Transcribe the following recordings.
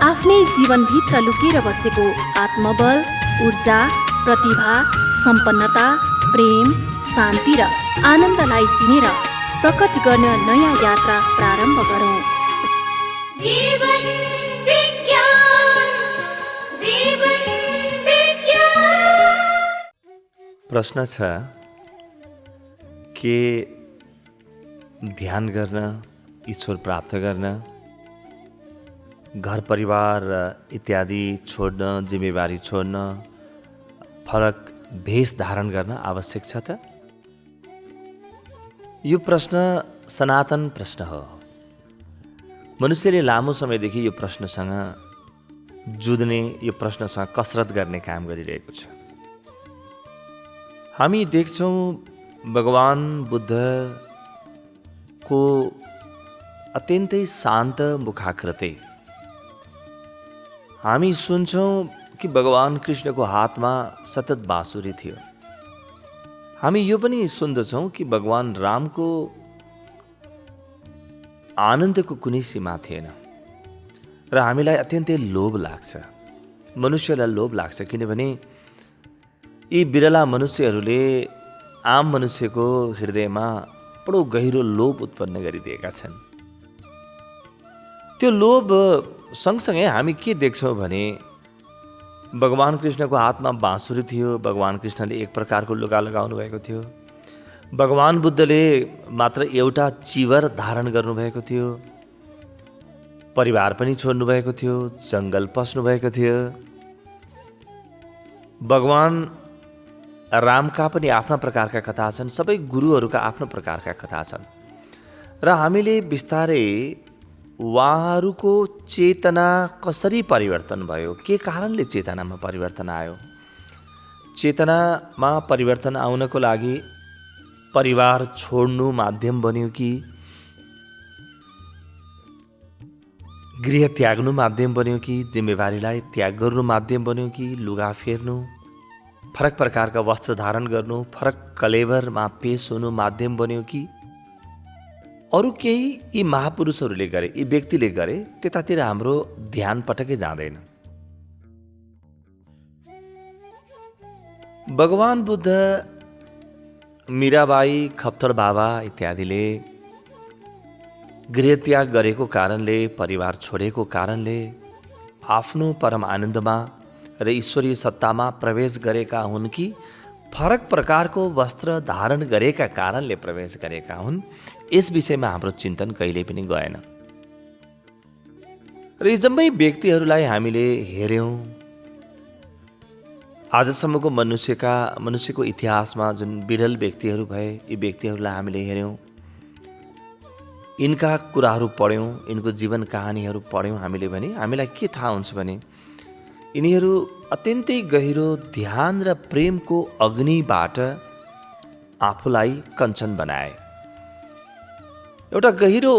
आफ्नै जीवनभित्र लुकेर बसेको आत्मबल, ऊर्जा, प्रतिभा, सम्पन्नता, प्रेम, शान्ति र आनन्दलाई चिनेर प्रकट गर्न नयाँ यात्रा प्रारम्भ गरौँ। जीवन विज्ञान, जीवन विज्ञान। प्रश्न छ के ध्यान गर्न, ईश्वर प्राप्त गर्न, घर परिवार इत्यादि छोड्न, जिम्मेवारी छोड्न, फरक भेष धारण गर्न आवश्यक छ त? यो प्रश्न सनातन प्रश्न हो। मनुष्यले लामो समयदेखि यो प्रश्नसँग जुझ्ने, यो प्रश्नसँग कसरत गर्ने काम गरिरहेको छ। हामी देख्छौँ भगवान बुद्धको अत्यन्तै शान्त मुखाकृति। हामी सुन्छौँ कि भगवान कृष्णको हातमा सतत बाँसुरी थियो। हामी यो पनि सुन्दछौँ कि भगवान रामको आनन्दको कुनै सीमा थिएन। र हामीलाई अत्यन्तै लोभ लाग्छ, मनुष्यलाई लोभ लाग्छ, किनभने यी बिरला मनुष्यहरूले आम मनुष्यको हृदयमा बडो गहिरो लोभ उत्पन्न गरिदिएका छन्। त्यो लोभ सँगसँगै हामी के देख्छौँ भने भगवान कृष्णको हातमा बाँसुरी थियो, भगवान कृष्णले एक प्रकारको लुगा लगाउनु भएको थियो, भगवान बुद्धले मात्र एउटा चिवर धारण गर्नुभएको थियो, परिवार पनि छोड्नु भएको थियो, जङ्गल पस्नु भएको थियो। भगवान रामका पनि आफ्ना प्रकारका कथा छन्, सबै गुरुहरूका आफ्नो प्रकारका कथा छन्। र हामीले बिस्तारै उहाँहरूको चेतना कसरी परिवर्तन भयो, के कारणले चेतनामा परिवर्तन आयो, चेतनामा परिवर्तन आउनको लागि परिवार छोड्नु माध्यम बन्यो कि गृह त्याग्नु माध्यम बन्यो कि जिम्मेवारीलाई त्याग गर्नु माध्यम बन्यो कि लुगा फेर्नु, फरक प्रकारका वस्त्र धारण गर्नु, फरक कलेवरमा पेश हुनु माध्यम बन्यो कि अरू केही यी महापुरुषहरूले गरे, यी व्यक्तिले गरे, त्यतातिर हाम्रो ध्यान पटकै जाँदैन। भगवान बुद्ध, मीराबाई, खप्तर बाबा इत्यादिले गृह त्याग गरेको कारणले, परिवार छोडेको कारणले आफ्नो परम आनन्दमा र ईश्वरीय सत्तामा प्रवेश गरेका हुन् कि फरक प्रकारको वस्त्र धारण गरेका कारणले प्रवेश गरेका हुन्, यस विषयमा हाम्रो चिन्तन कहिल्यै पनि गएन। र यी जम्मै व्यक्तिहरूलाई हामीले हेऱ्यौँ। आजसम्मको मनुष्यको इतिहासमा जुन विरल व्यक्तिहरू भए, यी व्यक्तिहरूलाई हामीले हेऱ्यौँ, यिनका कुराहरू पढ्यौँ, यिनको जीवन कहानीहरू पढ्यौँ हामीले भने हामीलाई के थाहा हुन्छ भने यिनीहरू अत्यन्तै गहिरो ध्यान र प्रेमको अग्निबाट आफूलाई कञ्चन बनाए। एउटा गहिरो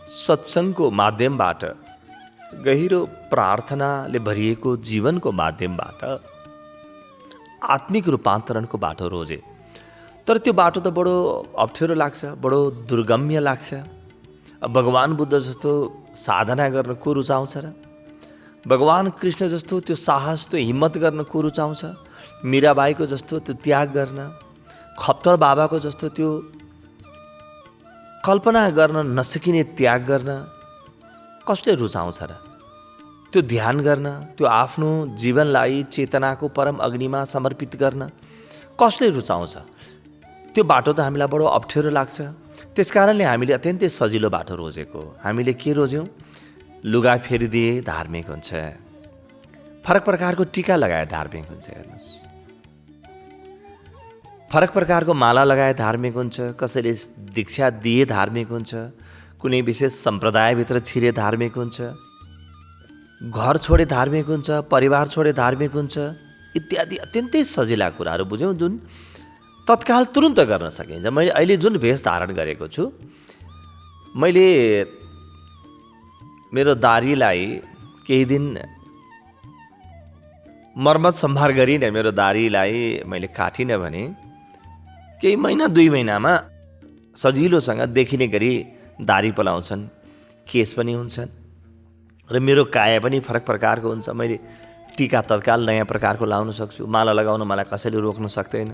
सत्सङ्गको माध्यमबाट, गहिरो प्रार्थनाले भरिएको जीवनको माध्यमबाट आत्मिक रूपान्तरणको बाटो रोजे। तर त्यो बाटो त बडो अप्ठ्यारो लाग्छ, बडो दुर्गम्य लाग्छ। भगवान बुद्ध जस्तो साधना गर्न को रुचाउँछ र? भगवान कृष्ण जस्तो त्यो साहस, त्यो हिम्मत गर्न को रुचाउँछ? मीराबाईको जस्तो त्यो त्याग गर्न, खप्तर बाबाको जस्तो त्यो कल्पना गर्न नसकिने त्याग गर्न कसले रुचाउँछ र? त्यो ध्यान गर्न, त्यो आफ्नो जीवनलाई चेतनाको परम अग्निमा समर्पित गर्न कसले रुचाउँछ? त्यो बाटो त हामीलाई बडो अप्ठ्यारो लाग्छ। त्यसकारणले हामीले अत्यन्तै सजिलो बाटो रोजेको। हामीले के रोज्यौँ? लुगा फेरिदिए धार्मिक हुन्छ, फरक प्रकारको टीका लगाए धार्मिक हुन्छ। हेर्नुहोस्, फरक प्रकारको माला लगाए धार्मिक हुन्छ, कसैले दीक्षा दिए धार्मिक हुन्छ, कुनै विशेष सम्प्रदायभित्र छिरे धार्मिक हुन्छ, घर छोडे धार्मिक हुन्छ, परिवार छोडे धार्मिक हुन्छ, इत्यादि अत्यन्तै सजिला कुराहरू बुझ्यौँ जुन तत्काल तुरुन्त गर्न सकिन्छ। मैले अहिले जुन भेष धारण गरेको छु, मैले मेरो दारीलाई केही दिन मर्मत सम्भार गरिनँ, मेरो दारीलाई मैले काटिनँ भने केही महिना 2 महिनामा सजिलोसँग देखिने गरी दारी पलाउँछन्, केस पनि हुन्छन् र मेरो काया पनि फरक प्रकारको हुन्छ। मैले टीका तत्काल नयाँ प्रकारको लाउन सक्छु, माला लगाउन मलाई कसैले रोक्न सक्दैन,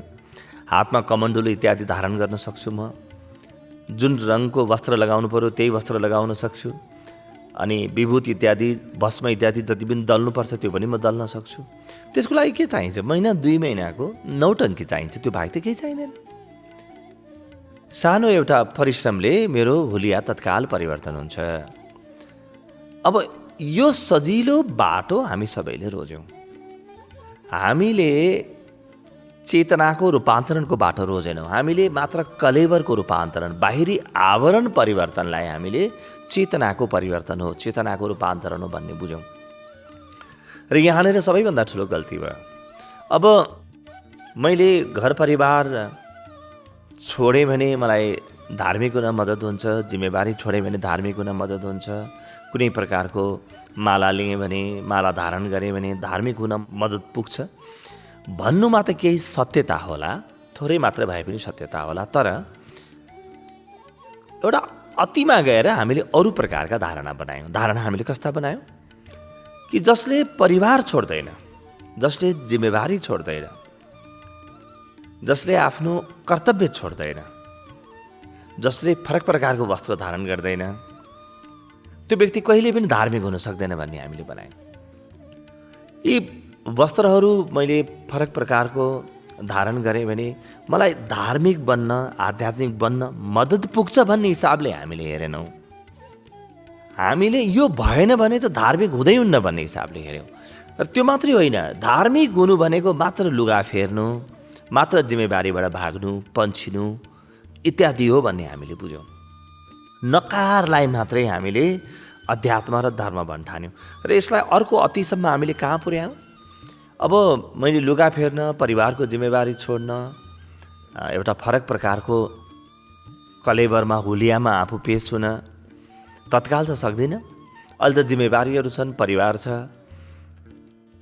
हातमा कमण्डलु इत्यादि धारण गर्न सक्छु, म जुन रङको वस्त्र लगाउनु पर्यो त्यही वस्त्र लगाउन सक्छु, अनि विभूत इत्यादि भस्म इत्यादि जति पनि दल्नुपर्छ त्यो पनि म दल्न सक्छु। त्यसको लागि के चाहिन्छ? महिना 2 महिनाको नौटङ्की चाहिन्छ, त्यो बाहेक त केही चाहिँदैन। सानो एउटा परिश्रमले मेरो हुलिया तत्काल परिवर्तन हुन्छ। अब यो सजिलो बाटो हामी सबैले रोज्यौँ। हामीले चेतनाको रूपान्तरणको बाटो रोजेनौँ। हामीले मात्र कलेवरको रूपान्तरण, बाहिरी आवरण परिवर्तनलाई हामीले चेतनाको परिवर्तन हो, चेतनाको रूपान्तरण हो भन्ने बुझौँ। र यहाँनिर सबैभन्दा ठुलो गल्ती भयो। अब मैले घर परिवार छोडेँ भने मलाई धार्मिक हुन मद्दत हुन्छ, जिम्मेवारी छोडेँ भने धार्मिक हुन मद्दत हुन्छ, कुनै प्रकारको माला लिएँ भने, माला धारण गरेँ भने धार्मिक हुन मद्दत पुग्छ भन्नुमा त केही सत्यता होला, थोरै मात्र भए पनि सत्यता होला। तर एउटा अतिमा गएर हामीले अरू प्रकारका धारणा बनायौँ। धारणा हामीले कस्ता बनायौँ कि जसले परिवार छोड्दैन, जसले जिम्मेवारी छोड्दैन, जसले आफ्नो कर्तव्य छोड्दैन, जसले फरक प्रकारको वस्त्र धारण गर्दैन, त्यो व्यक्ति कहिले पनि धार्मिक हुन सक्दैन भन्ने हामीले बनायौँ। यी वस्त्रहरू मैले फरक प्रकारको धारण गरेँ भने मलाई धार्मिक बन्न, आध्यात्मिक बन्न मद्दत पुग्छ भन्ने हिसाबले हामीले हेरेनौँ। हामीले यो भएन भने त धार्मिक हुँदै हुन्न भन्ने हिसाबले हेऱ्यौँ। र त्यो मात्रै होइन, धार्मिक हुनु भनेको मात्र लुगा फेर्नु, मात्र जिम्मेवारीबाट भाग्नु, पन्छिनु इत्यादि हो भन्ने हामीले बुझ्यौँ। नकारलाई मात्रै हामीले अध्यात्म र धर्म भन्ठान्यौँ। र यसलाई अर्को अतिसम्म हामीले कहाँ पुर्यायौँ? अब मैले लुगा फेर्न, परिवारको जिम्मेवारी छोड्न, एउटा फरक प्रकारको कलेवरमा, हुलियामा आफू पेश हुन तत्काल त सक्दिनँ। अहिले त जिम्मेवारीहरू छन्, परिवार छ,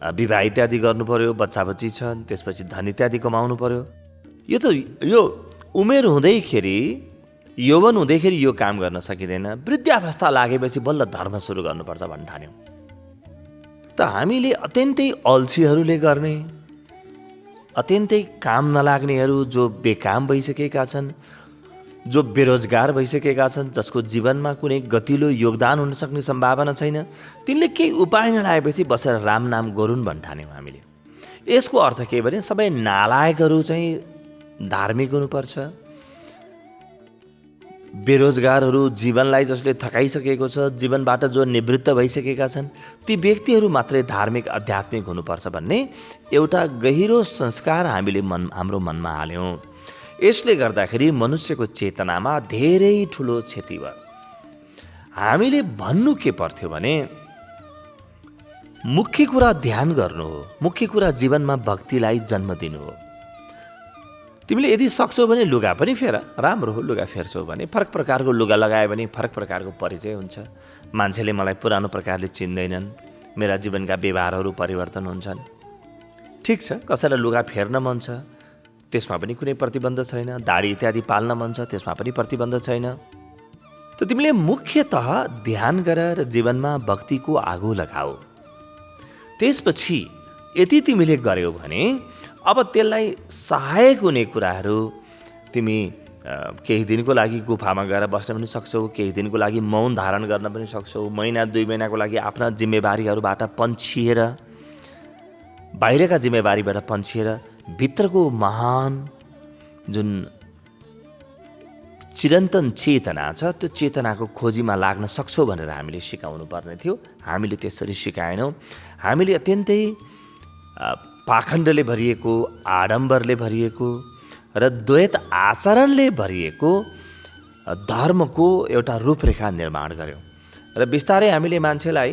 विवाह इत्यादि गर्नु पर्यो, बच्चा बच्ची छन्, त्यसपछि धन इत्यादि कमाउनु पर्यो। यो उमेर हुँदैखेरि, यौवन हुँदैखेरि यो काम गर्न सकिँदैन। वृद्धावस्था लागेपछि बल्ल धर्म सुरु गर्नुपर्छ भन्ठान्यौँ। त हामीले अत्यन्तै अल्छीहरूले गर्ने, अत्यन्तै काम नलाग्नेहरू, जो बेकाम भइसकेका छन्, जो बेरोजगार भइसकेका छन्, जसको जीवनमा कुनै गतिलो योगदान हुन सक्ने सम्भावना छैन, तिनले केही उपाय नलागेपछि बसेर राम नाम गरून् भन्ठान्यौँ हामीले। यसको अर्थ के भने सबै नालायकहरू चाहिँ धार्मिक हुनुपर्छ, बेरोजगारहरू, जीवनलाई जसले थकाइसकेको छ, जीवनबाट जो निवृत्त भइसकेका छन्, ती व्यक्तिहरू मात्रै धार्मिक आध्यात्मिक हुनुपर्छ भन्ने एउटा गहिरो संस्कार हामीले हाम्रो मनमा हाल्यौँ। यसले गर्दाखेरि मनुष्यको चेतनामा धेरै ठुलो क्षति भयो। हामीले भन्नु के पर्थ्यो भने मुख्य कुरा ध्यान गर्नु हो, मुख्य कुरा जीवनमा भक्तिलाई जन्म दिनु हो। तिमीले यदि सक्छौ भने लुगा पनि फेर, राम्रो हो। लुगा फेर्छौ भने, फरक प्रकारको लुगा लगायो भने फरक प्रकारको परिचय हुन्छ। मान्छेले मलाई पुरानो प्रकारले चिन्दैनन्, मेरा जीवनका व्यवहारहरू परिवर्तन हुन्छन्। ठिक छ, कसैलाई लुगा फेर्न मन छ, त्यसमा पनि कुनै प्रतिबन्ध छैन। दाढी इत्यादि पाल्न मन छ, त्यसमा पनि प्रतिबन्ध छैन। त तिमीले मुख्यतः ध्यान गर र जीवनमा भक्तिको आगो लगाऊ। त्यसपछि यति तिमीले गर्यौ भने अब त्यसलाई सहायक हुने कुराहरू तिमी केही दिनको लागि गुफामा गएर बस्न पनि सक्छौ, केही दिनको लागि मौन धारण गर्न पनि सक्छौ, महिना 2 महिनाको लागि आफ्ना जिम्मेवारीहरूबाट पन्छिएर, बाहिरका जिम्मेवारीबाट पन्छिएर भित्रको महान जुन चिरन्तन चेतना छ त्यो चेतनाको खोजीमा लाग्न सक्छौ भनेर हामीले सिकाउनु पर्ने थियो। हामीले त्यसरी सिकाएनौँ। हामीले अत्यन्तै पाखण्डले भरिएको, आडम्बरले भरिएको र द्वैत आचरणले भरिएको धर्मको एउटा रूपरेखा निर्माण गर्यौँ। र बिस्तारै हामीले मान्छेलाई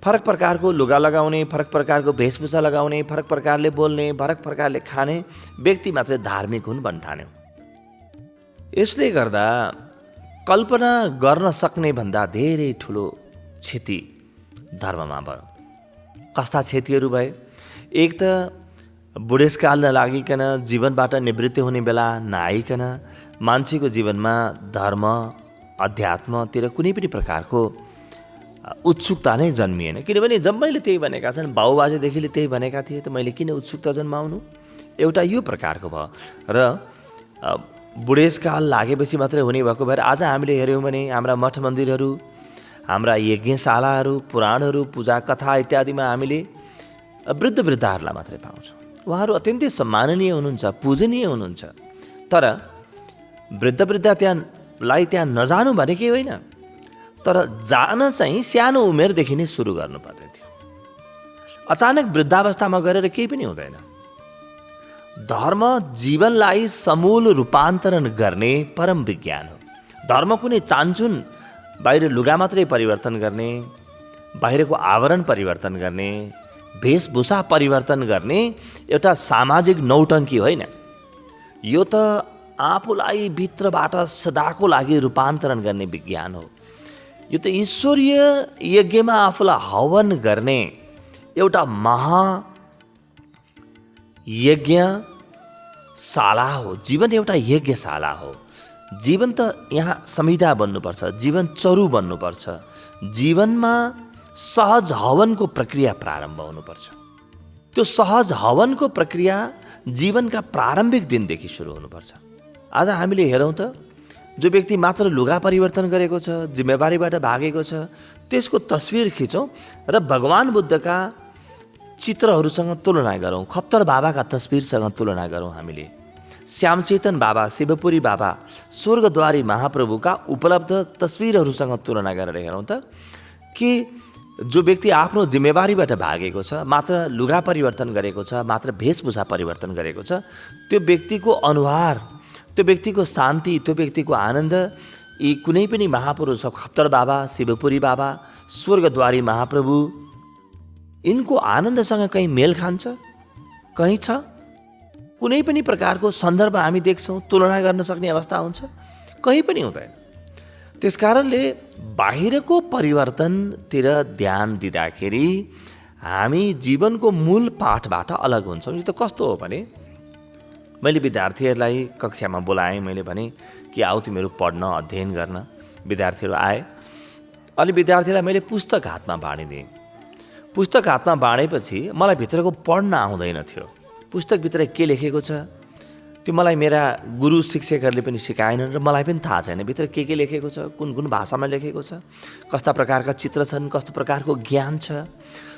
फरक प्रकारको लुगा लगाउने, फरक प्रकारको वेशभूषा लगाउने, फरक प्रकारले बोल्ने, फरक प्रकारले खाने व्यक्ति मात्रै धार्मिक हुन् भन्ठान्यौँ। यसले गर्दा कल्पना गर्न सक्ने भन्दा धेरै ठुलो क्षति धर्ममा भयो। कस्ता क्षतिहरू भए? एक त बुढेसकाल नलागिकन, जीवनबाट निवृत्ति हुने बेला नआइकन मान्छेको जीवनमा धर्म, अध्यात्मतिर कुनै पनि प्रकारको उत्सुकता नै जन्मिएन। किनभने जम्मैले त्यही भनेका छन्, बाबुबाजेदेखिले त्यही भनेका थिए, त मैले किन उत्सुकता जन्माउनु? एउटा यो प्रकारको भयो। र बुढेसकाल लागेपछि मात्रै हुने भएको भएर आज हामीले हेऱ्यौँ भने हाम्रा मठ मन्दिरहरू, हाम्रा यज्ञशालाहरू, पुराणहरू, पूजा कथा इत्यादिमा हामीले वृद्ध वृद्धाहरूलाई मात्रै पाउँछौँ। उहाँहरू अत्यन्तै सम्माननीय हुनुहुन्छ, पूजनीय हुनुहुन्छ। तर वृद्ध वृद्ध त्यहाँ नजानु भनेकै होइन, तर जान चाहिँ सानो उमेरदेखि नै सुरु गर्नुपर्ने थियो। अचानक वृद्धावस्थामा गएर केही पनि हुँदैन। धर्म जीवनलाई समूल रूपान्तरण गर्ने परम विज्ञान हो। धर्म कुनै चान्चुन बाहिर लुगा मात्रै परिवर्तन गर्ने, बाहिरको आवरण परिवर्तन गर्ने, वेशभूषा परिवर्तन गर्ने एउटा सामाजिक नौटङ्की होइन। यो त आफूलाई भित्रबाट सदाको लागि रूपान्तरण गर्ने विज्ञान हो। यो त ईश्वरीय यज्ञमा आफूलाई हवन गर्ने एउटा यज्ञशाला हो। जीवन एउटा यज्ञशाला हो। जीवन त यहाँ संविधा बन्नुपर्छ, जीवन चरु बन्नुपर्छ। जीवनमा सहज हवनको प्रक्रिया प्रारम्भ हुनुपर्छ। त्यो सहज हवनको प्रक्रिया जीवनका प्रारम्भिक दिनदेखि सुरु हुनुपर्छ। आज हामीले हेरौँ त, जो व्यक्ति मात्र लुगा परिवर्तन गरेको छ, जिम्मेवारीबाट भागेको छ, त्यसको तस्विर खिचौँ र भगवान् बुद्धका चित्रहरूसँग तुलना गरौँ, खप्तर बाबाका तस्विरसँग तुलना गरौँ। हामीले श्यामचेतन बाबा, शिवपुरी बाबा, स्वर्गद्वारी महाप्रभुका उपलब्ध तस्विरहरूसँग तुलना गरेर हेरौँ त, कि जो व्यक्ति आफ्नो जिम्मेवारीबाट भागेको छ, मात्र लुगा परिवर्तन गरेको छ, मात्र वेशभूषा परिवर्तन गरेको छ, त्यो व्यक्तिको अनुहार, त्यो व्यक्तिको शान्ति, त्यो व्यक्तिको आनन्द यी कुनै पनि महापुरुष, खप्तर बाबा, शिवपुरी बाबा, स्वर्गद्वारी महाप्रभु, यिनको आनन्दसँग कहीँ मेल खान्छ? कहीँ छ? कुनै पनि प्रकारको सन्दर्भ हामी देख्छौँ, तुलना गर्न सक्ने अवस्था हुन्छ? कहीँ पनि हुँदैन। त्यसकारणले बाहिरको परिवर्तनतिर ध्यान दिँदाखेरि हामी जीवनको मूल पाठबाट अलग हुन्छौँ। यो त कस्तो हो भने, मैले विद्यार्थीहरूलाई कक्षामा बोलाएँ, मैले भने कि आऊ तिमीहरू पढ्न, अध्ययन गर्न। विद्यार्थीहरू आए। अनि विद्यार्थीलाई मैले पुस्तक हातमा बाँडिदिएँ। पुस्तक हातमा बाँडेपछि मलाई भित्रको पढ्न आउँदैन थियो। पुस्तकभित्र के लेखेको छ त्यो मलाई मेरा गुरु शिक्षकहरूले पनि सिकाएनन् र मलाई पनि थाहा छैन। भित्र के लेखेको छ, कुन कुन भाषामा लेखेको छ, कस्ता प्रकारका चित्र छन्, कस्तो प्रकारको ज्ञान छ,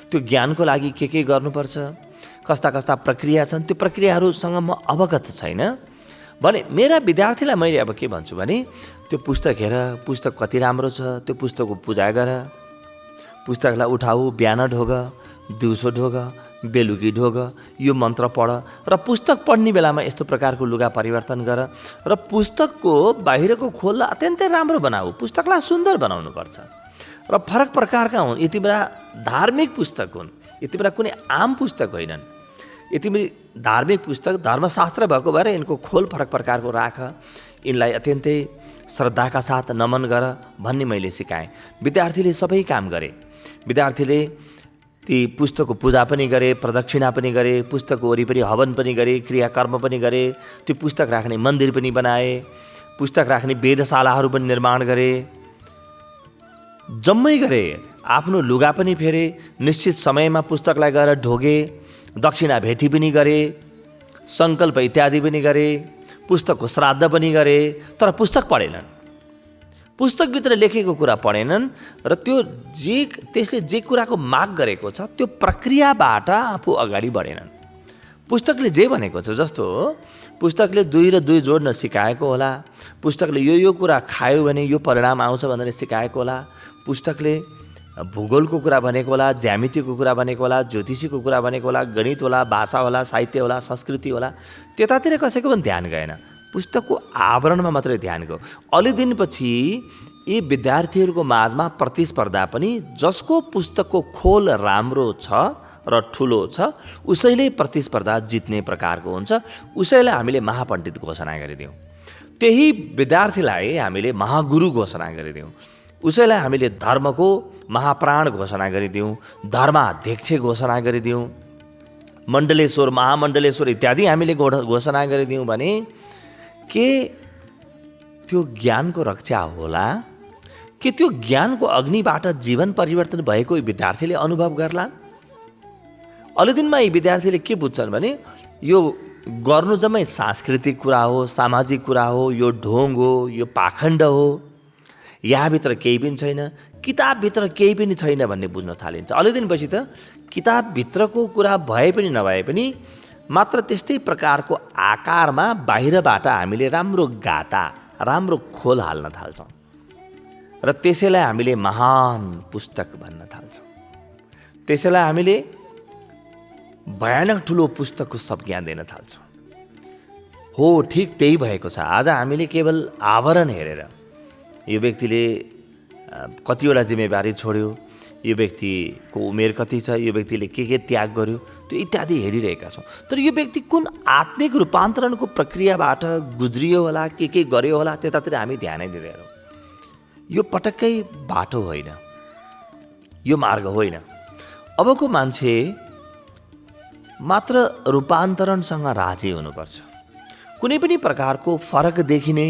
त्यो ज्ञानको लागि के गर्नुपर्छ, कस्ता कस्ता प्रक्रिया छन्, त्यो प्रक्रियाहरूसँग म अवगत छैन भने मेरा विद्यार्थीलाई मैले अब के भन्छु भने, त्यो पुस्तक हेर, पुस्तक कति राम्रो छ, त्यो पुस्तकको पूजा गर, पुस्तकलाई उठाऊ, बिहान ढोग, दिउँसो ढोग, बेलुकी ढोग, यो मन्त्र पढ, र पुस्तक पढ्ने बेलामा यस्तो प्रकारको लुगा परिवर्तन गर, र पुस्तकको बाहिरको खोल अत्यन्तै राम्रो बनाऊ, पुस्तकलाई सुन्दर बनाउनुपर्छ। र फरक प्रकारका हुन्, यति बेला धार्मिक पुस्तक हुन्, यति बेला कुनै आम पुस्तक होइनन्। यति बेला धार्मिक पुस्तक, धर्मशास्त्र भएको भएर यिनको खोल फरक प्रकारको राख, यिनलाई अत्यन्तै श्रद्धाका साथ नमन गर भन्ने मैले सिकाएँ। विद्यार्थीले सबै काम गरे। विद्यार्थीले ती पुस्तकको पूजा पनि गरे, प्रदक्षिणा पनि गरे, पुस्तकको वरिपरि हवन पनि गरे, क्रियाकर्म पनि गरे, त्यो पुस्तक राख्ने मन्दिर पनि बनाए, पुस्तक राख्ने वेदशालाहरू पनि निर्माण गरे, जम्मै गरे। आफ्नो लुगा पनि फेरे, निश्चित समयमा पुस्तकलाई गएर ढोगे, दक्षिणा भेटी पनि गरे, सङ्कल्प इत्यादि पनि गरे, पुस्तकको श्राद्ध पनि गरे, तर पुस्तक पढेनन्। पुस्तकभित्र लेखेको कुरा पढेनन् र त्यसले जे कुराको माग गरेको छ त्यो प्रक्रियाबाट आफू अगाडि बढेनन्। पुस्तकले जे भनेको छ, जस्तो पुस्तकले 2 र 2 जोड्न सिकाएको होला, पुस्तकले यो कुरा खायो भने यो परिणाम आउँछ भनेर सिकाएको होला, पुस्तकले भूगोलको कुरा भनेको होला, ज्यामितिको कुरा भनेको होला, ज्योतिषीको कुरा भनेको होला, गणित होला, भाषा होला, साहित्य होला, संस्कृति होला, त्यतातिर कसैको पनि ध्यान गएन। पुस्तकको आवरणमा मात्रै ध्यान गयो। अलि दिनपछि यी विद्यार्थीहरूको माझमा प्रतिस्पर्धा पनि, जसको पुस्तकको खोल राम्रो छ र ठुलो छ उसैले प्रतिस्पर्धा जित्ने प्रकारको हुन्छ, उसैलाई हामीले महापण्डित घोषणा गरिदियौँ। त्यही विद्यार्थीलाई हामीले महागुरु घोषणा गरिदियौँ, उसैलाई हामीले धर्मको महाप्राण घोषणा गरिदियौँ, धर्माध्यक्ष घोषणा गरिदियौँ, मण्डलेश्वर, महामण्डलेश्वर इत्यादि हामीले घोषणा गरिदियौँ भने के त्यो ज्ञानको रक्षा होला? के त्यो ज्ञानको अग्निबाट जीवन परिवर्तन भएको यी विद्यार्थीले अनुभव गर्लान्? अलि दिनमा यी विद्यार्थीले के बुझ्छन् भने यो गर्नु जम्मै सांस्कृतिक कुरा हो, सामाजिक कुरा हो, यो ढोङ हो, यो पाखण्ड हो, यहाँभित्र केही पनि छैन, किताबभित्र केही पनि छैन भन्ने बुझ्न थालिन्छ। अलि दिनपछि त किताबभित्रको कुरा भए पनि नभए पनि मात्र त्यस्तै प्रकारको आकारमा बाहिरबाट हामीले राम्रो गाता, राम्रो खोल हाल्न थाल्छौँ र त्यसैलाई हामीले महान पुस्तक भन्न थाल्छौँ। त्यसैलाई हामीले भयानक ठुलो पुस्तकको संज्ञा दिन थाल्छौँ। हो, ठिक त्यही भएको छ। आज हामीले केवल आवरण हेरेर यो व्यक्तिले कतिवटा जिम्मेवारी छोड्यो, यो व्यक्तिको उमेर कति छ, यो व्यक्तिले के त्याग गर्यो, त्यो इत्यादि हेरिरहेका छौँ। तर यो व्यक्ति कुन आत्मिक रूपान्तरणको प्रक्रियाबाट गुज्रियो होला, के गर्यो होला, त्यतातिर हामी ध्यानै दिँदैनौँ। यो पटक्कै बाटो होइन, यो मार्ग होइन। अबको मान्छे मात्र रूपान्तरणसँग राजी हुनुपर्छ। कुनै पनि प्रकारको फरक देखिने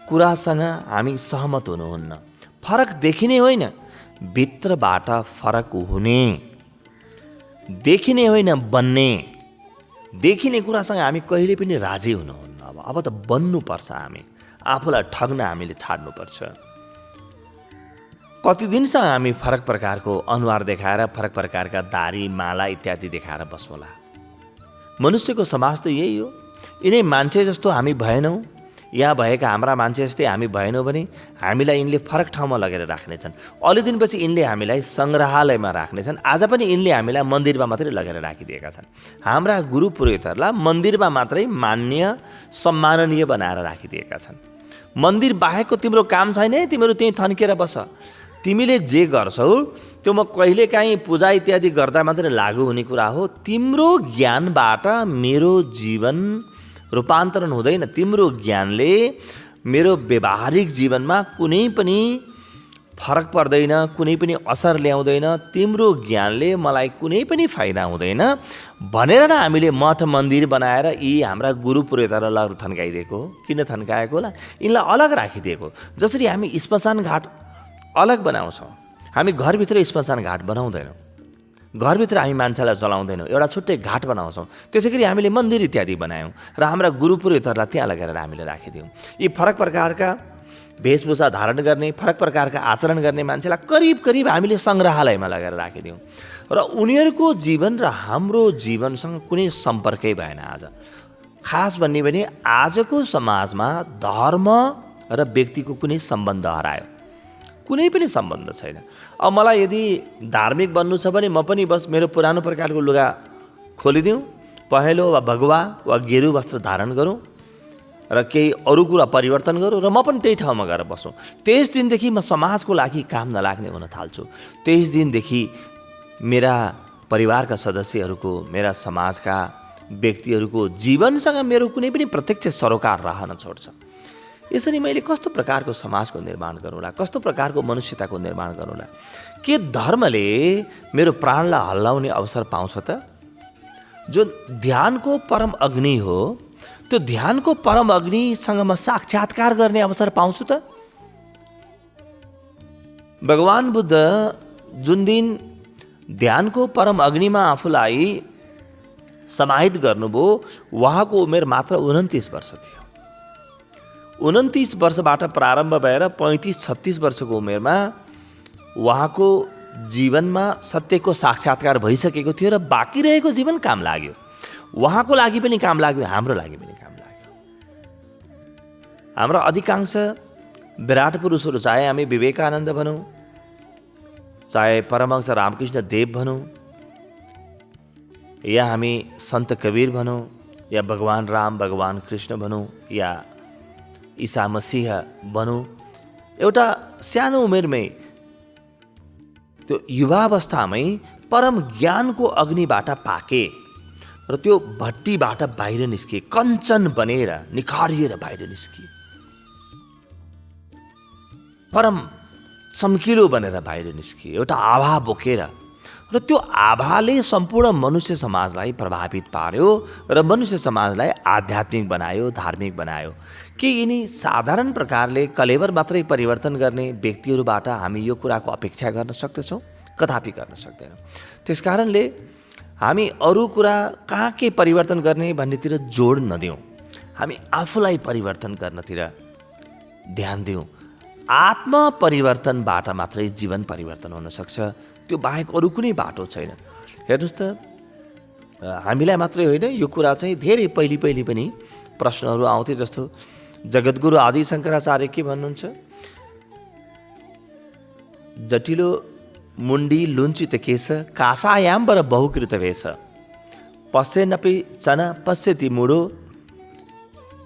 कुरासँग हामी सहमत हुनुहुन्न। फरक देखिने होइन, भित्रबाट फरक हुने, देखिने होइन बन्ने। देखिने कुरासँग हामी कहिले पनि राजी हुनुहुन्न। अब त बन्नुपर्छ। हामी आफूलाई ठग्न हामीले छाड्नुपर्छ। कति दिनसम्म हामी फरक प्रकारको अनुहार देखाएर, फरक प्रकारका दारी, माला इत्यादि देखाएर बसौँला? मनुष्यको समाज त यही हो। यिनै मान्छे जस्तो हामी भएनौँ, यहाँ भएका हाम्रा मान्छे जस्तै हामी भएनौँ भने हामीलाई यिनले फरक ठाउँमा लगेर राख्नेछन्। अलि दिनपछि यिनले हामीलाई सङ्ग्रहालयमा राख्नेछन्। आज पनि यिनले हामीलाई मन्दिरमा मात्रै लगेर राखिदिएका छन्। हाम्रा गुरु पुरोहितहरूलाई मन्दिरमा मात्रै मान्य, सम्माननीय बनाएर राखिदिएका छन्। मन्दिर बाहेकको तिम्रो काम छैन है, तिमीहरू त्यहीँ थन्केर बस। तिमीले जे गर्छौ त्यो म कहिलेकाहीँ पूजा इत्यादि गर्दा मात्रै लागू हुने कुरा हो। तिम्रो ज्ञानबाट मेरो जीवन रूपान्तरण हुँदैन। तिम्रो ज्ञानले मेरो व्यावहारिक जीवनमा कुनै पनि फरक पर्दैन, कुनै पनि असर ल्याउँदैन। तिम्रो ज्ञानले मलाई कुनै पनि फाइदा हुँदैन भनेर न हामीले मठ मन्दिर बनाएर यी हाम्रा गुरु पुरोहितहरूलाई थन्काइदिएको हो। किन थन्काएको होला? यिनलाई अलग राखिदिएको। जसरी हामी श्मशान घाट अलग बनाउँछौँ, हामी घरभित्र श्मशान घाट बनाउँदैनौँ। घरभित्र हामी मान्छेलाई चलाउँदैनौँ, एउटा छुट्टै घाट बनाउँछौँ। त्यसै गरी हामीले मन्दिर इत्यादि बनायौँ र हाम्रा गुरु पुरोहितहरूलाई त्यहाँ लगेर हामीले राखिदियौँ। यी फरक प्रकारका वेशभूषा धारण गर्ने, फरक प्रकारका आचरण गर्ने मान्छेलाई करिब करिब हामीले सङ्ग्रहालयमा लगेर राखिदियौँ र उनीहरूको जीवन र हाम्रो जीवनसँग कुनै सम्पर्कै भएन। आज खास भन्ने भने आजको समाजमा धर्म र व्यक्तिको कुनै सम्बन्ध हरायो। कुनै पनि सम्बन्ध छैन। अब मलाई यदि धार्मिक बन्नु छ भने म पनि बस मेरो पुरानो प्रकारको लुगा खोलिदिउँ, पहेँलो वा भगवा वा गेरु वस्त्र धारण गरौँ र केही अरू कुरा परिवर्तन गरौँ र म पनि त्यही ठाउँमा गएर बसौँ। त्यस दिनदेखि म समाजको लागि काम नलाग्ने हुन थाल्छु। त्यस दिनदेखि मेरा परिवारका सदस्यहरूको, मेरा समाजका व्यक्तिहरूको जीवनसँग मेरो कुनै पनि प्रत्यक्ष सरोकार रहन छोड्छ। यसरी मैले कस्तो प्रकारको समाजको निर्माण गरौँला, कस्तो प्रकारको मनुष्यताको निर्माण गरौँला? के धर्मले मेरो प्राणलाई हल्लाउने अवसर पाउँछ त? जुन ध्यानको परम अग्नि हो, त्यो ध्यानको परम अग्निसँग म साक्षात्कार गर्ने अवसर पाउँछु त? भगवान बुद्ध जुन दिन ध्यानको परम अग्निमा आफूलाई समाहित गर्नुभयो, उहाँको उमेर मात्र 29 वर्ष थियो। 29 वर्षबाट प्रारम्भ भएर 35-36 वर्षको उमेरमा उहाँको जीवनमा सत्यको साक्षात्कार भइसकेको थियो र बाँकी रहेको जीवन काम लाग्यो। उहाँको लागि पनि काम लाग्यो, हाम्रो लागि पनि काम लाग्यो। हाम्रा अधिकांश विराट पुरुषहरू, चाहे हामी विवेकानन्द भनौँ, चाहे परमहंस रामकृष्ण देव भनौँ, या हामी सन्त कबीर भनौँ, या भगवान राम, भगवान कृष्ण भनौँ, या ईसा मसीह भनौँ, एउटा सानो उमेरमै, त्यो युवावस्थामै परम ज्ञानको अग्निबाट पाके र त्यो भट्टीबाट बाहिर निस्किए, कञ्चन बनेर निखारिएर बाहिर निस्किए, परम चम्किलो बनेर बाहिर निस्किए, एउटा आभा बोकेर र त्यो आभाले सम्पूर्ण मनुष्य समाजलाई प्रभावित पार्यो र मनुष्य समाजलाई आध्यात्मिक बनायो, धार्मिक बनायो। के यिनी साधारण प्रकारले कलेवर मात्रै परिवर्तन गर्ने व्यक्तिहरूबाट हामी यो कुराको अपेक्षा गर्न सक्दछौँ? कदापि गर्न सक्दैनौँ। त्यसकारणले हामी अरू कुरा कहाँ के परिवर्तन गर्ने भन्नेतिर जोड नदिउँ, हामी आफूलाई परिवर्तन गर्नतिर ध्यान दिउँ। आत्म परिवर्तनबाट मात्रै जीवन परिवर्तन हुनसक्छ, त्यो बाहेक अरू कुनै बाटो छैन। हेर्नुहोस् त, हामीलाई मात्रै होइन, यो कुरा चाहिँ धेरै पहिले पनि प्रश्नहरू आउँथे। जस्तो जगद्गुरु आदि शङ्कराचार्य के भन्नुहुन्छ? जटिलो मुण्डी लुञ्चित केश कासायाम्बर बहुकृत वेश पश्येनपि चन पश्यति मुडो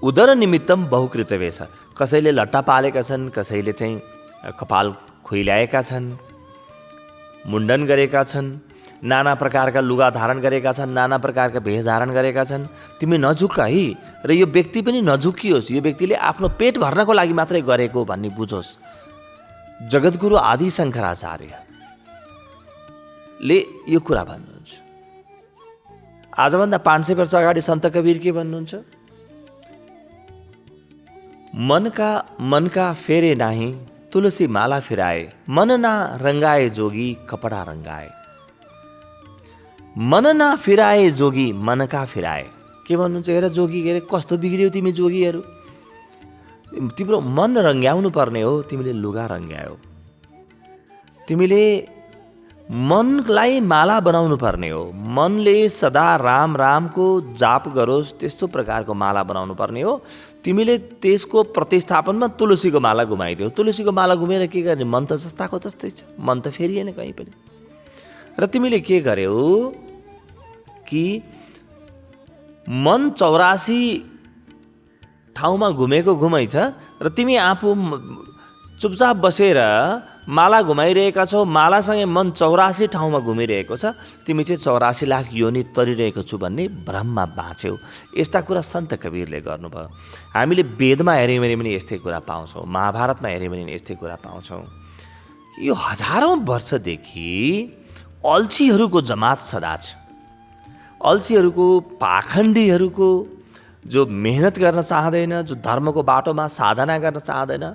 उदर निमित्तम बहुकृत वेश। कसैले लट्टा पालेका छन्, कसैले चाहिँ कपाल खुइल्याएका छन्, मुण्डन गरेका छन्, नाना प्रकारका लुगा धारण गरेका छन्, नाना प्रकारका भेष धारण गरेका छन्। तिमी नझुक्क है, र यो व्यक्ति पनि नझुक्कियोस्, यो व्यक्तिले आफ्नो पेट भर्नको लागि मात्रै गरेको भन्ने बुझोस्। जगद्गुरु आदि शङ्कराचार्यले यो कुरा भन्नुहुन्छ। आजभन्दा 500 वर्ष अगाडि सन्त कबीर के भन्नुहुन्छ? मनका फेरे नाही तुलसी माला फिराए, मन ना रंगाए जोगी कपडा रंगाए। मन ना फिराए जोगी मनका फिराए। के भन्नुहुन्छ? हेर जोगी, के अरे कस्तो बिग्रियो तिमी जोगीहरू, तिम्रो मन रङ्ग्याउनु पर्ने हो, तिमीले लुगा रङ्ग्यायो। तिमीले मनलाई माला बनाउनु पर्ने हो, मनले सदा राम रामको जाप गरोस् त्यस्तो प्रकारको माला बनाउनु पर्ने हो। तिमीले त्यसको प्रतिस्थापनमा तुलसीको माला घुमाइदियो। तुलसीको माला घुमेर के गर्ने? मन त जस्ताको जस्तै छ, मन त फेरिएन कहीँ पनि। र तिमीले के गर्यौ कि मन 84 ठाउँमा घुमेको घुमै छ र तिमी आफू चुपचाप बसेर माला घुमाइरहेका छौ, मालासँगै मन 84 ठाउँमा घुमिरहेको छ। तिमी चाहिँ 84 लाख योनि तरिरहेको छु भन्ने भ्रममा बाँच्यौ। यस्ता कुरा सन्त कबीरले गर्नुभयो। हामीले वेदमा हेऱ्यौँ भने पनि यस्तै कुरा पाउँछौँ, महाभारतमा हेऱ्यौँ भने यस्तै कुरा पाउँछौँ। यो हजारौँ वर्षदेखि अल्छीहरूको जमात सदा छ। अल्छीहरूको, पाखण्डीहरूको, जो मेहनत गर्न चाहँदैन, जो धर्मको बाटोमा साधना गर्न चाहँदैन,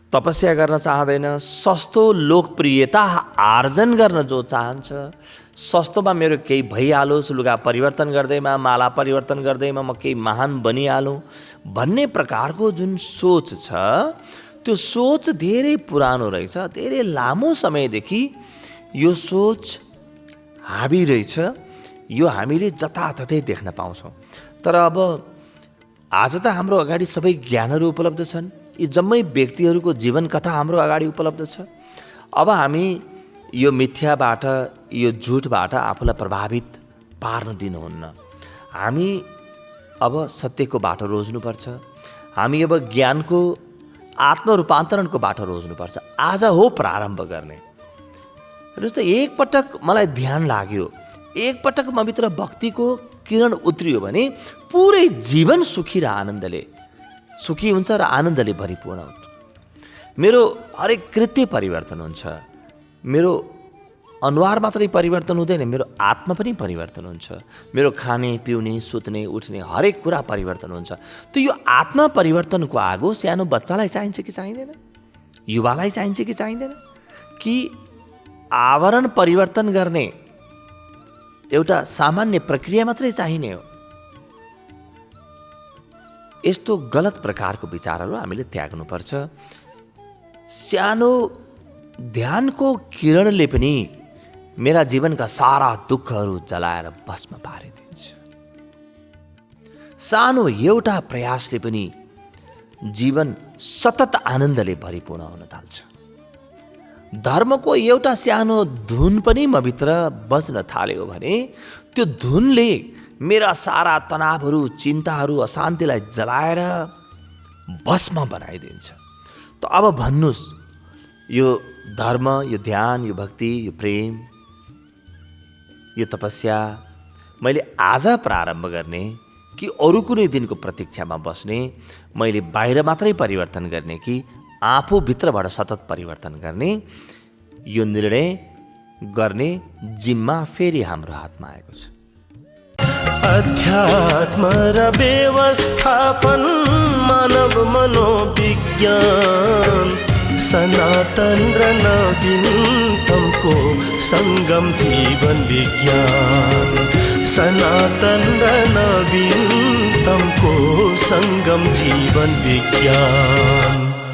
तपस्या गर्न चाहँदैन, सस्तो लोकप्रियता आर्जन गर्न जो चाहन्छ, सस्तोमा मेरो केही भइहालोस्, लुगा परिवर्तन गर्दैमा, माला परिवर्तन गर्दैमा म केही महान बनिहालौँ भन्ने प्रकारको जुन सोच छ, त्यो सोच धेरै पुरानो रहेछ। धेरै लामो समयदेखि यो सोच हाबी रहेछ। यो हामीले जताततै देख्न पाउँछौँ। तर अब आज त हाम्रो अगाडि सबै ज्ञानहरू उपलब्ध छन्। यी जम्मै व्यक्तिहरूको जीवन कथा हाम्रो अगाडि उपलब्ध छ। अब हामी यो मिथ्याबाट, यो झुटबाट आफूलाई प्रभावित पार्न दिनुहुन्न। हामी अब सत्यको बाटो रोज्नुपर्छ। हामी अब ज्ञानको, आत्मरूपान्तरणको बाटो रोज्नुपर्छ। आज हो प्रारम्भ गर्ने। हेर्नुहोस् त, एकपटक मलाई ध्यान लाग्यो, एकपटक मभित्र भक्तिको किरण उत्रियो भने पुरै जीवन सुखी र आनन्दले सुखी हुन्छ र आनन्दले भरिपूर्ण हुन्छ। मेरो हरेक कृत्य परिवर्तन हुन्छ। मेरो अनुहार मात्रै परिवर्तन हुँदैन, मेरो आत्मा पनि परिवर्तन हुन्छ। मेरो खाने, पिउने, सुत्ने, उठ्ने हरेक कुरा परिवर्तन हुन्छ। त यो आत्मा परिवर्तनको आगो सानो बच्चालाई चाहिन्छ कि चाहिँदैन? युवालाई चाहिन्छ कि चाहिँदैन? कि आवरण परिवर्तन गर्ने एउटा सामान्य प्रक्रिया मात्रै चाहिने हो? यस्तो गलत प्रकारको विचारहरू हामीले त्याग्नुपर्छ। सानो ध्यानको किरणले पनि मेरा जीवनका सारा दुःखहरू जलाएर भस्म पारिदिन्छ। सानो एउटा प्रयासले पनि जीवन सतत आनन्दले भरिपूर्ण हुन थाल्छ। धर्मको एउटा सानो धुन पनि मभित्र बज्न थाल्यो भने त्यो धुनले मेरा सारा तनावहरू, चिन्ताहरू, अशान्तिलाई जलाएर भस्म बनाइदिन्छ। त अब भन्नुहोस्, यो धर्म, यो ध्यान, यो भक्ति, यो प्रेम, यो तपस्या मैले आज प्रारम्भ गर्ने कि अरू कुनै दिनको प्रतीक्षामा बस्ने, मैले बाहिर मात्रै परिवर्तन गर्ने कि आफूभित्रबाट सतत परिवर्तन गर्ने, यो निर्णय गर्ने जिम्मा फेरि हाम्रो हातमा आएको छ। अध्यात्म र व्यवस्थापन मानव मनोविज्ञान सनातन र नवीनतमको सङ्गम जीवन विज्ञान सनातन र नवीनतमको सङ्गम जीवन विज्ञान।